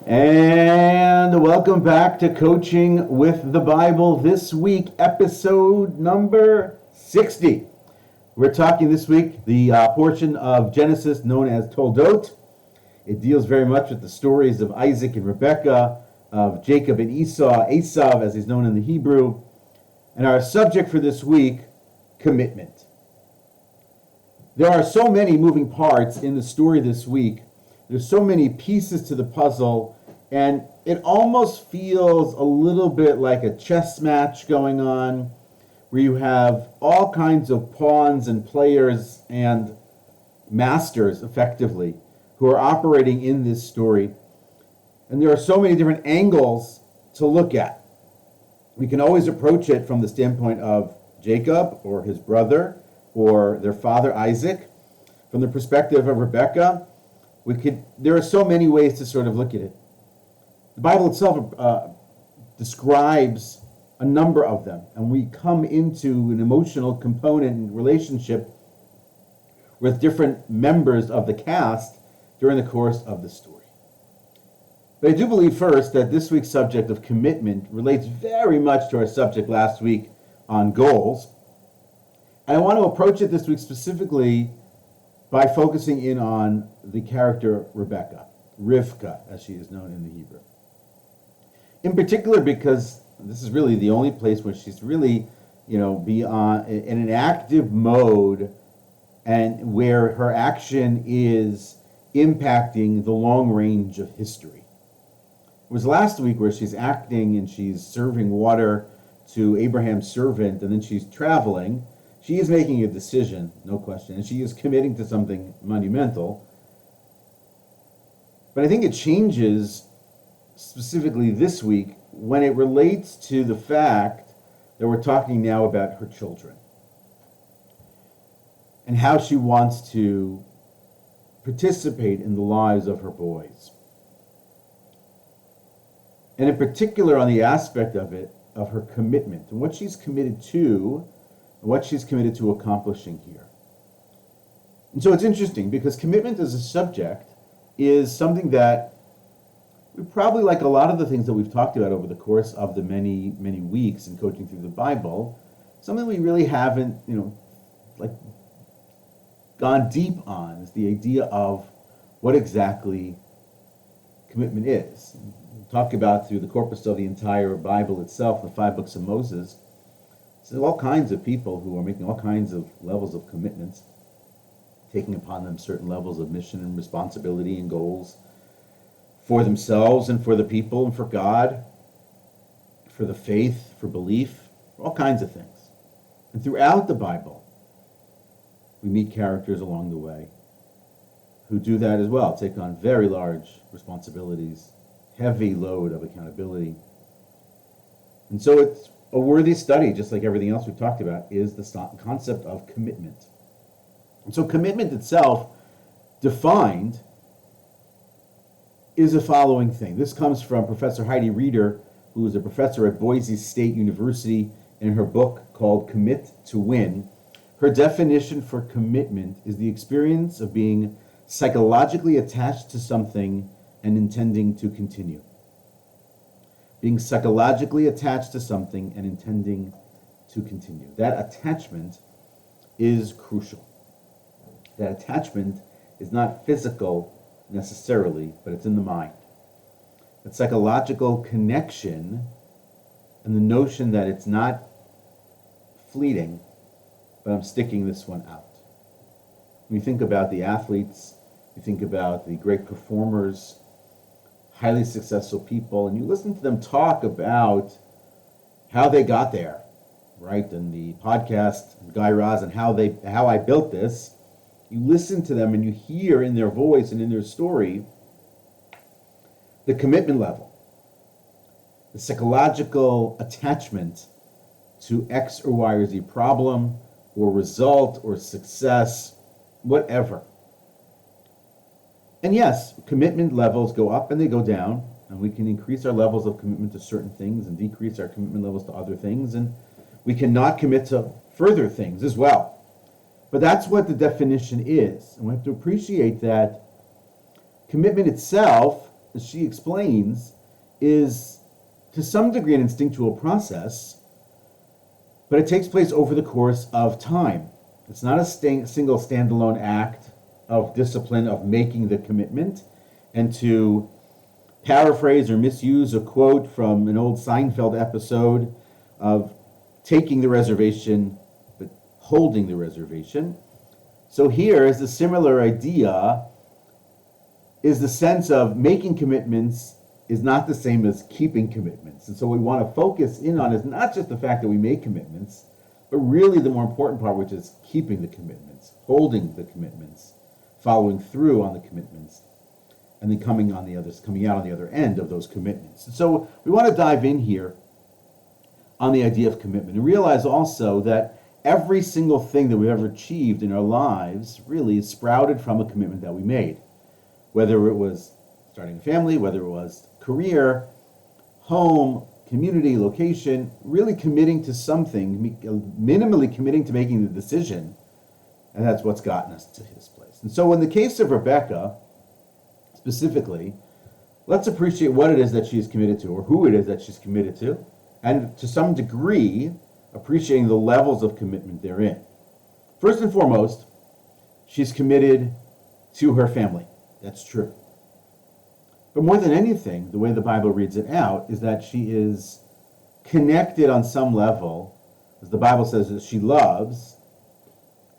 And welcome back to Coaching with the Bible. This week, episode number 60. We're talking this week the portion of Genesis known as Toldot. It deals very much with the stories of Isaac and Rebekah, of Jacob and Esau, Esav as he's known in the Hebrew. And our subject for this week, commitment. There are so many moving parts in the story this week. There's so many pieces to the puzzle, and it almost feels a little bit like a chess match going on, where you have all kinds of pawns and players and masters, effectively, who are operating in this story. And there are so many different angles to look at. We can always approach it from the standpoint of Jacob or his brother or their father Isaac. From the perspective of Rebekah, there are so many ways to sort of look at it. The Bible itself describes a number of them, and we come into an emotional component and relationship with different members of the cast during the course of the story. But I do believe first that this week's subject of commitment relates very much to our subject last week on goals. And I want to approach it this week specifically by focusing in on the character Rebekah, Rivka, as she is known in the Hebrew. In particular, because this is really the only place where she's really, in an active mode, and where her action is impacting the long range of history. It was last week where she's acting and she's serving water to Abraham's servant, and then she's traveling. She is making a decision, no question, and she is committing to something monumental. But I think it changes specifically this week when it relates to the fact that we're talking now about her children and how she wants to participate in the lives of her boys. And in particular on the aspect of it, of her commitment and what she's committed to, what she's committed to accomplishing here. And so it's interesting because commitment as a subject is something that we probably, like a lot of the things that we've talked about over the course of the many, many weeks in coaching through the Bible, something we really haven't, gone deep on is the idea of what exactly commitment is. We'll talk about through the corpus of the entire Bible itself, the 5 books of Moses. So all kinds of people who are making all kinds of levels of commitments, taking upon them certain levels of mission and responsibility and goals for themselves and for the people and for God, for the faith, for belief, for all kinds of things. And throughout the Bible, we meet characters along the way who do that as well, take on very large responsibilities, heavy load of accountability. And so it's a worthy study, just like everything else we've talked about, is the concept of commitment. And so commitment itself, defined, is the following thing. This comes from Professor Heidi Reeder, who is a professor at Boise State University, in her book called Commit to Win. Her definition for commitment is the experience of being psychologically attached to something and intending to continue. Being psychologically attached to something and intending to continue. That attachment is crucial. That attachment is not physical necessarily, but it's in the mind. That psychological connection and the notion that it's not fleeting, but I'm sticking this one out. When you think about the athletes, you think about the great performers, highly successful people, and you listen to them talk about how they got there, right? And the podcast, Guy Raz, and how I built this. You listen to them and you hear in their voice and in their story the commitment level, the psychological attachment to X or Y or Z problem or result or success, whatever. And yes, commitment levels go up and they go down, and we can increase our levels of commitment to certain things and decrease our commitment levels to other things, and we cannot commit to further things as well. But that's what the definition is. And we have to appreciate that commitment itself as she explains, is to some degree an instinctual process, but it takes place over the course of time. It's not a single standalone act of discipline of making the commitment. And to paraphrase or misuse a quote from an old Seinfeld episode of taking the reservation, but holding the reservation. So here is a similar idea, is the sense of making commitments is not the same as keeping commitments. And so what we want to focus in on is not just the fact that we make commitments, but really the more important part, which is keeping the commitments, holding the commitments, following through on the commitments, and then coming out on the other end of those commitments. And so we want to dive in here on the idea of commitment and realize also that every single thing that we've ever achieved in our lives really is sprouted from a commitment that we made. Whether it was starting a family, whether it was career, home, community, location, really committing to something, minimally committing to making the decision, and that's what's gotten us to his place. And so in the case of Rebecca, specifically, let's appreciate what it is that she's committed to, or who it is that she's committed to, and to some degree, appreciating the levels of commitment therein. First and foremost, she's committed to her family. That's true. But more than anything, the way the Bible reads it out is that she is connected on some level, as the Bible says, that she loves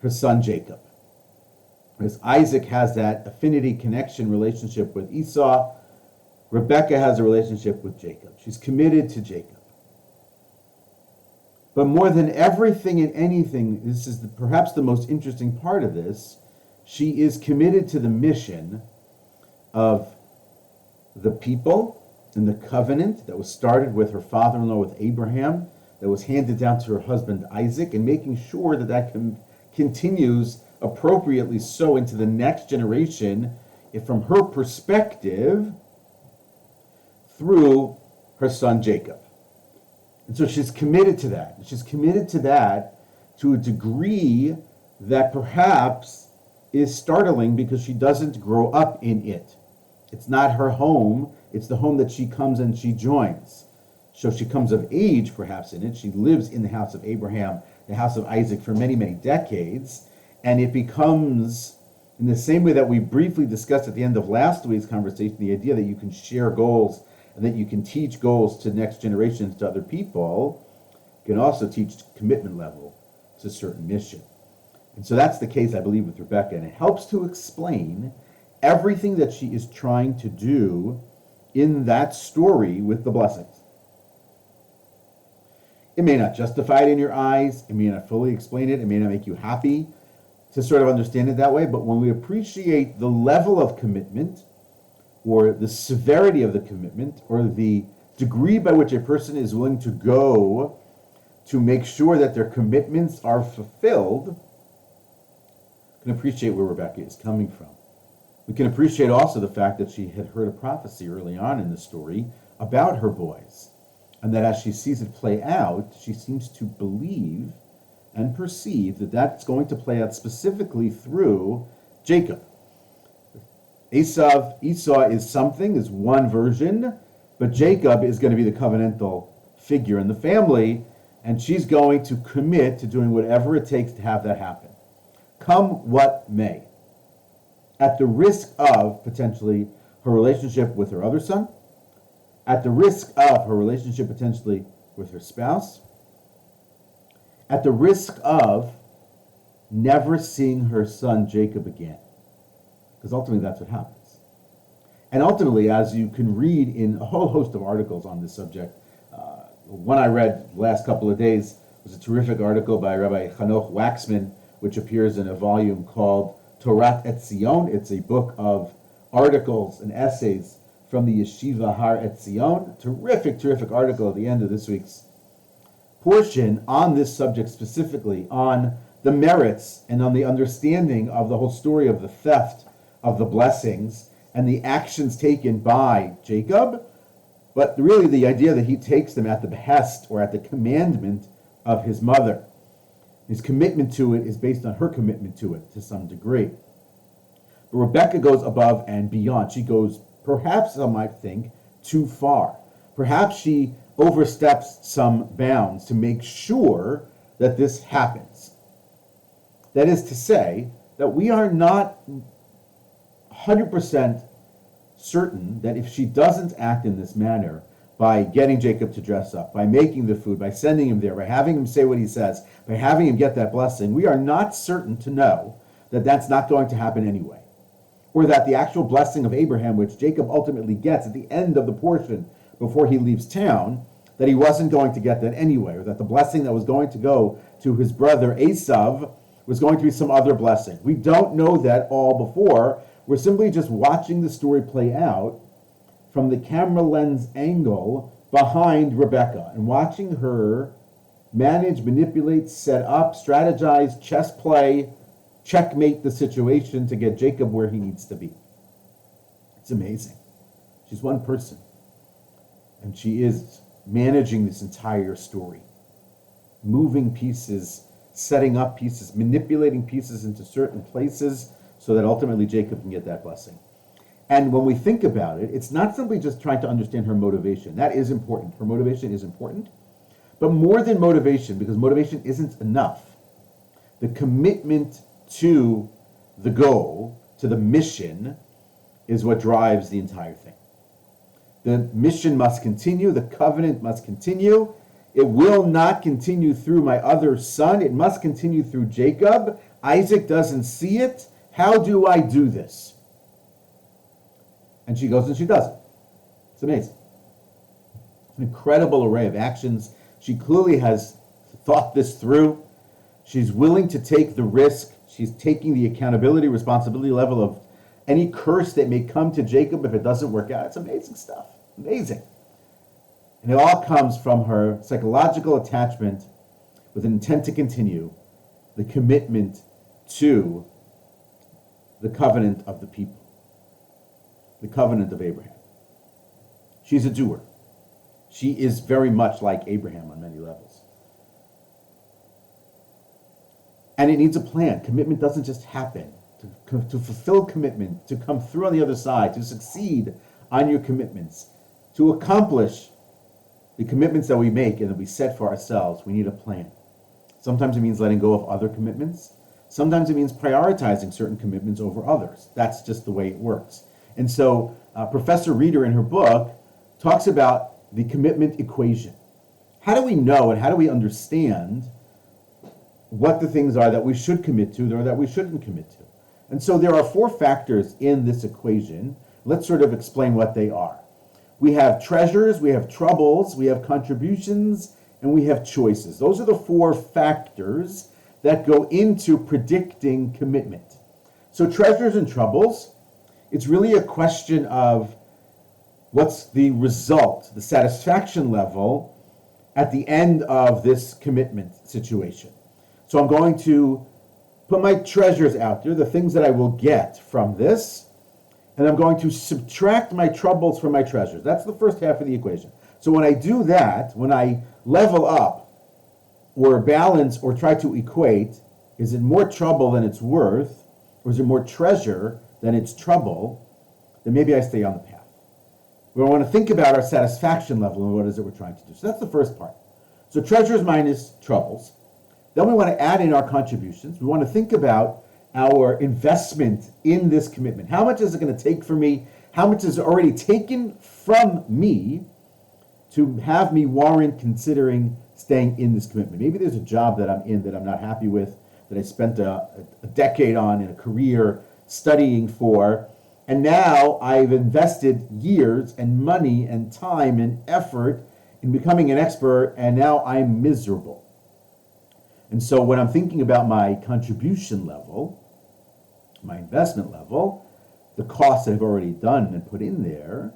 her son Jacob. As Isaac has that affinity, connection, relationship with Esau, Rebecca has a relationship with Jacob. She's committed to Jacob. But more than everything and anything, this is perhaps the most interesting part of this, she is committed to the mission of the people and the covenant that was started with her father-in-law, with Abraham, that was handed down to her husband Isaac, and making sure that that continues appropriately so into the next generation, if from her perspective, through her son Jacob. And so she's committed to that. She's committed to that to a degree that perhaps is startling because she doesn't grow up in it. It's not her home, it's the home that she comes and she joins. So she comes of age perhaps in it. She lives in the house of Abraham, the house of Isaac for many, many decades. And it becomes, in the same way that we briefly discussed at the end of last week's conversation, the idea that you can share goals and that you can teach goals to next generations, to other people, you can also teach commitment level to a certain mission. And so that's the case, I believe, with Rebecca. And it helps to explain everything that she is trying to do in that story with the blessings. It may not justify it in your eyes. It may not fully explain it. It may not make you happy to sort of understand it that way. But when we appreciate the level of commitment, or the severity of the commitment, or the degree by which a person is willing to go to make sure that their commitments are fulfilled, we can appreciate where Rebecca is coming from. We can appreciate also the fact that she had heard a prophecy early on in the story about her boys, and that as she sees it play out, she seems to believe and perceive that that's going to play out specifically through Jacob. Esau is something, is one version, but Jacob is going to be the covenantal figure in the family, and she's going to commit to doing whatever it takes to have that happen, come what may, at the risk of potentially her relationship with her other son, at the risk of her relationship potentially with her spouse, at the risk of never seeing her son Jacob again. Because ultimately that's what happens. And ultimately, as you can read in a whole host of articles on this subject, one I read the last couple of days was a terrific article by Rabbi Hanoch Waxman, which appears in a volume called Torat Etzion. It's a book of articles and essays from the Yeshiva Har Etzion. Terrific, terrific article at the end of this week's portion on this subject specifically, on the merits and on the understanding of the whole story of the theft of the blessings and the actions taken by Jacob, but really the idea that he takes them at the behest or at the commandment of his mother. His commitment to it is based on her commitment to it to some degree. But Rebecca goes above and beyond. She goes perhaps some might think, too far. Perhaps she oversteps some bounds to make sure that this happens. That is to say, that we are not 100% certain that if she doesn't act in this manner, by getting Jacob to dress up, by making the food, by sending him there, by having him say what he says, by having him get that blessing, we are not certain to know that that's not going to happen anyway. Or that the actual blessing of Abraham, which Jacob ultimately gets at the end of the portion before he leaves town, that he wasn't going to get that anyway, or that the blessing that was going to go to his brother Esav was going to be some other blessing. We don't know that all before. We're simply just watching the story play out from the camera lens angle behind Rebecca and watching her manage, manipulate, set up, strategize, chess play, checkmate the situation to get Jacob where he needs to be. It's amazing. She's one person, and she is managing this entire story, moving pieces, setting up pieces, manipulating pieces into certain places so that ultimately Jacob can get that blessing. And when we think about it, it's not simply just trying to understand her motivation. That is important. Her motivation is important. But more than motivation, because motivation isn't enough, the commitment to the goal, to the mission, is what drives the entire thing. The mission must continue. The covenant must continue. It will not continue through my other son. It must continue through Jacob. Isaac doesn't see it. How do I do this? And she goes and she does it. It's amazing. It's an incredible array of actions. She clearly has thought this through. She's willing to take the risk. She's taking the accountability, responsibility level of any curse that may come to Jacob if it doesn't work out. It's amazing stuff. Amazing. And it all comes from her psychological attachment with an intent to continue, the commitment to the covenant of the people. The covenant of Abraham. She's a doer. She is very much like Abraham on many levels. And it needs a plan. Commitment doesn't just happen. To fulfill commitment, to come through on the other side, to succeed on your commitments, to accomplish the commitments that we make and that we set for ourselves, we need a plan. Sometimes it means letting go of other commitments. Sometimes it means prioritizing certain commitments over others. That's just the way it works. And so Professor Reeder in her book talks about the commitment equation. How do we know and how do we understand what the things are that we should commit to or that we shouldn't commit to? And so there are 4 factors in this equation. Let's sort of explain what they are. We have treasures, we have troubles, we have contributions, and we have choices. Those are the 4 factors that go into predicting commitment. So treasures and troubles, it's really a question of what's the result, the satisfaction level at the end of this commitment situation. So I'm going to put my treasures out there, the things that I will get from this, and I'm going to subtract my troubles from my treasures. That's the first half of the equation. So when I do that, when I level up or balance or try to equate, is it more trouble than it's worth, or is it more treasure than it's trouble, then maybe I stay on the path. We want to think about our satisfaction level and what is it we're trying to do. So that's the first part. So treasures minus troubles. Then we want to add in our contributions. We want to think about our investment in this commitment. How much is it going to take for me? How much is already taken from me to have me warrant considering staying in this commitment? Maybe there's a job that I'm in that I'm not happy with, that I spent a decade on in a career studying for, and now I've invested years and money and time and effort in becoming an expert, and now I'm miserable. And so when I'm thinking about my contribution level, my investment level, the costs that I've already done and put in there,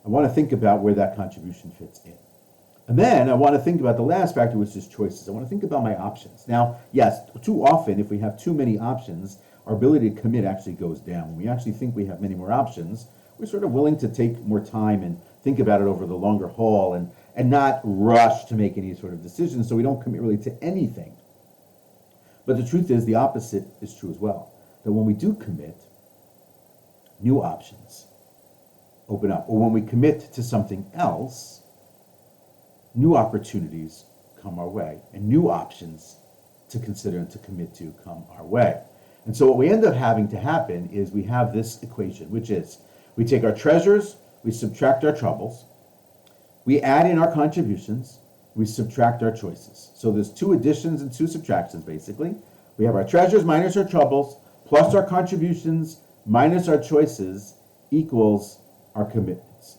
I want to think about where that contribution fits in. And then I want to think about the last factor, which is choices. I want to think about my options. Now, yes, too often, if we have too many options, our ability to commit actually goes down. When we actually think we have many more options, we're sort of willing to take more time and think about it over the longer haul and not rush to make any sort of decisions, so we don't commit really to anything. But the truth is, the opposite is true as well. That when we do commit, new options, open up. Or when we commit to something else, new opportunities come our way, and new options to consider and to commit to come our way. And so what we end up having to happen is we have this equation, which is we take our treasures, we subtract our troubles, we add in our contributions, we subtract our choices. So there's two additions and two subtractions, basically. We have our treasures minus our troubles, plus our contributions minus our choices equals our commitments.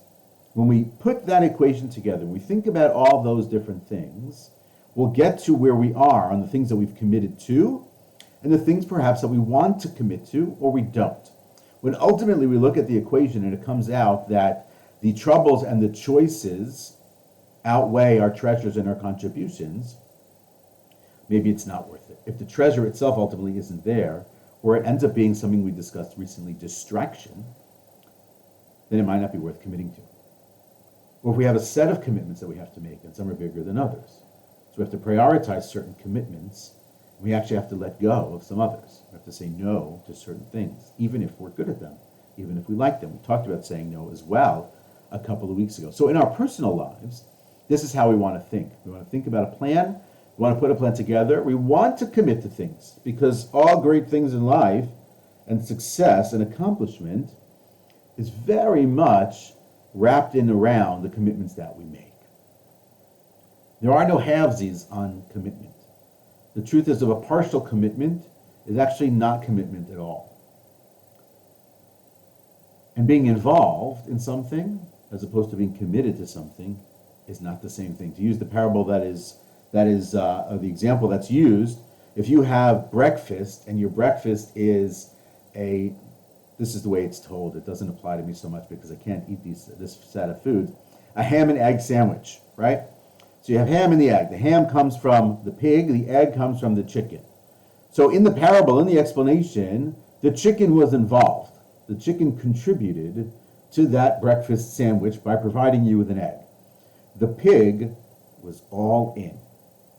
When we put that equation together, we think about all those different things, we'll get to where we are on the things that we've committed to and the things perhaps that we want to commit to or we don't. When ultimately we look at the equation and it comes out that the troubles and the choices outweigh our treasures and our contributions, maybe it's not worth it. If the treasure itself ultimately isn't there, or it ends up being something we discussed recently, distraction, then it might not be worth committing to. Or if we have a set of commitments that we have to make, and some are bigger than others. So we have to prioritize certain commitments, and we actually have to let go of some others. We have to say no to certain things, even if we're good at them, even if we like them. We talked about saying no as well a couple of weeks ago. So in our personal lives, this is how we want to think. We want to think about a plan. We want to put a plan together. We want to commit to things because all great things in life and success and accomplishment is very much wrapped in around the commitments that we make. There are no halvesies on commitment. The truth is, of a partial commitment is actually not commitment at all. And being involved in something, as opposed to being committed to something, is not the same thing. To use the parable that is the example that's used, if you have breakfast and your breakfast is this is the way it's told. It doesn't apply to me so much because I can't eat this set of foods. A ham and egg sandwich, right? So you have ham and the egg. The ham comes from the pig, the egg comes from the chicken. So in the parable, in the explanation, the chicken was involved. The chicken contributed to that breakfast sandwich by providing you with an egg. The pig was all in.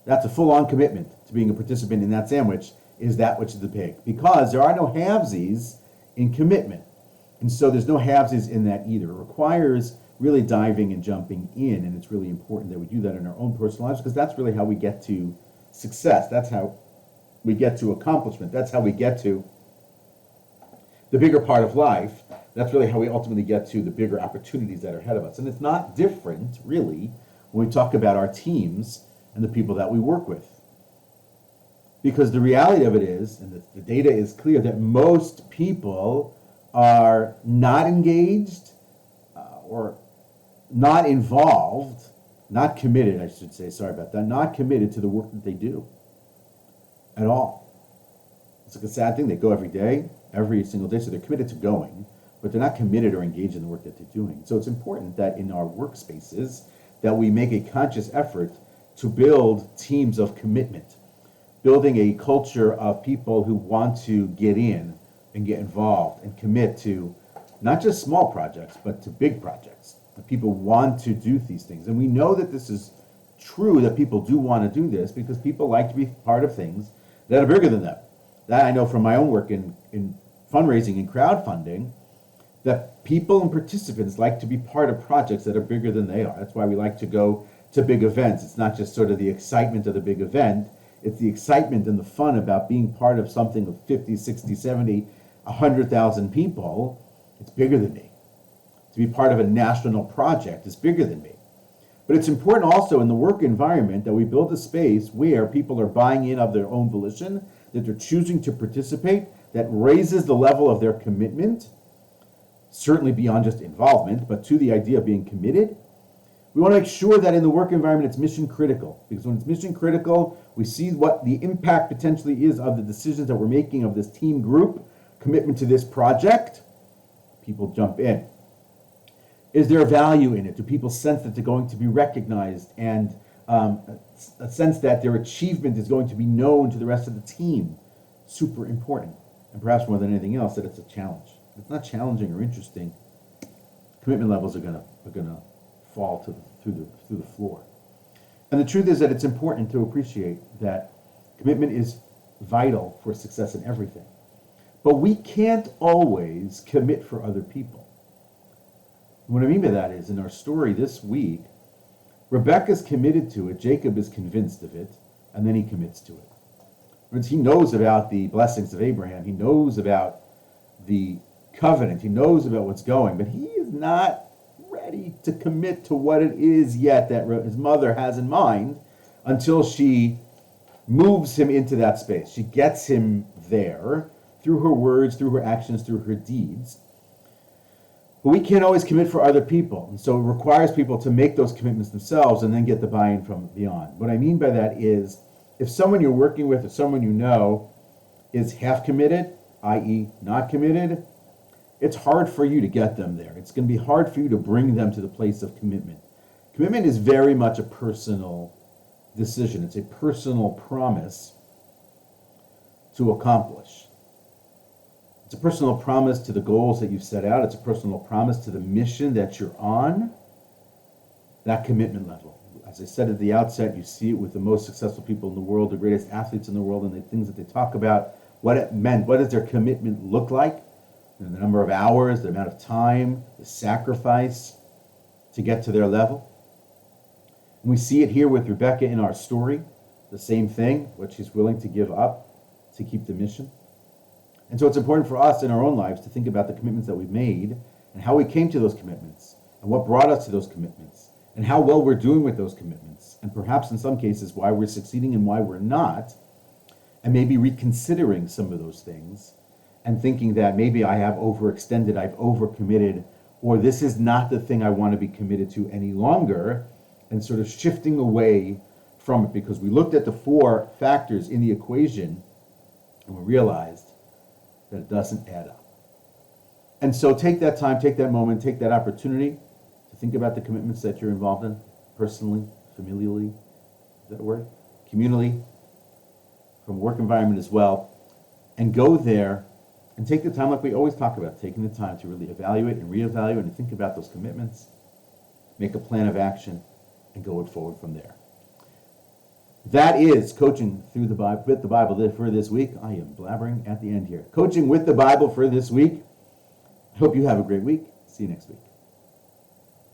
That's a full-on commitment to being a participant in that sandwich, is that which is the pig. Because there are no halvesies in commitment. And so there's no halvesies in that either. It requires really diving and jumping in, and it's really important that we do that in our own personal lives because that's really how we get to success. That's how we get to accomplishment. That's how we get to the bigger part of life. That's really how we ultimately get to the bigger opportunities that are ahead of us. And it's not different, really, when we talk about our teams and the people that we work with. Because the reality of it is, and the data is clear, that most people are not engaged or not involved, not committed, I should say, sorry about that, not committed to the work that they do at all. It's like a sad thing. They go every day, every single day, so they're committed to going, but they're not committed or engaged in the work that they're doing. So it's important that in our workspaces that we make a conscious effort to build teams of commitment, building a culture of people who want to get in and get involved and commit to not just small projects, but to big projects. That people want to do these things. And we know that this is true, that people do want to do this because people like to be part of things that are bigger than them. That I know from my own work in fundraising and crowdfunding, that people and participants like to be part of projects that are bigger than they are. That's why we like to go to big events. It's not just sort of the excitement of the big event, it's the excitement and the fun about being part of something of 50, 60, 70, 100,000 people. It's bigger than me. To be part of a national project is bigger than me. But it's important also in the work environment that we build a space where people are buying in of their own volition, that they're choosing to participate, that raises the level of their commitment, certainly beyond just involvement, but to the idea of being committed. We want to make sure that in the work environment it's mission critical, because when it's mission critical, we see what the impact potentially is of the decisions that we're making of this team group, commitment to this project. People jump in. Is there a value in it? Do people sense that they're going to be recognized and a sense that their achievement is going to be known to the rest of the team? Super important. And perhaps more than anything else, that it's a challenge. If it's not challenging or interesting, commitment levels are gonna fall through the floor. And the truth is that it's important to appreciate that commitment is vital for success in everything. But we can't always commit for other people. What I mean by that is, in our story this week, Rebekah's committed to it, Jacob is convinced of it, and then he commits to it. Because he knows about the blessings of Abraham, he knows about the covenant, he knows about what's going, but he is not ready to commit to what it is yet that his mother has in mind until she moves him into that space. She gets him there through her words, through her actions, through her deeds. But we can't always commit for other people. And so it requires people to make those commitments themselves and then get the buy-in from beyond. What I mean by that is, if someone you're working with or someone you know is half committed, i.e. not committed, it's hard for you to get them there. It's going to be hard for you to bring them to the place of commitment. Commitment is very much a personal decision. It's a personal promise to accomplish. It's a personal promise to the goals that you've set out. It's a personal promise to the mission that you're on. That commitment level. As I said at the outset, you see it with the most successful people in the world, the greatest athletes in the world, and the things that they talk about, what it meant, what does their commitment look like? And the number of hours, the amount of time, the sacrifice to get to their level. And we see it here with Rebekah in our story, the same thing, what she's willing to give up to keep the mission. And so it's important for us in our own lives to think about the commitments that we've made and how we came to those commitments and what brought us to those commitments and how well we're doing with those commitments and perhaps in some cases why we're succeeding and why we're not, and maybe reconsidering some of those things and thinking that maybe I have overextended, I've overcommitted, or this is not the thing I want to be committed to any longer, and sort of shifting away from it because we looked at the 4 factors in the equation and we realized that it doesn't add up. And so take that time, take that moment, take that opportunity to think about the commitments that you're involved in, personally, familially, is that a word? Communally, from a work environment as well, and go there and take the time like we always talk about, taking the time to really evaluate and reevaluate and think about those commitments, make a plan of action, and go it forward from there. That is Coaching Through the Bible, with the Bible for this week. I am blabbering at the end here. Coaching with the Bible for this week. I hope you have a great week. See you next week.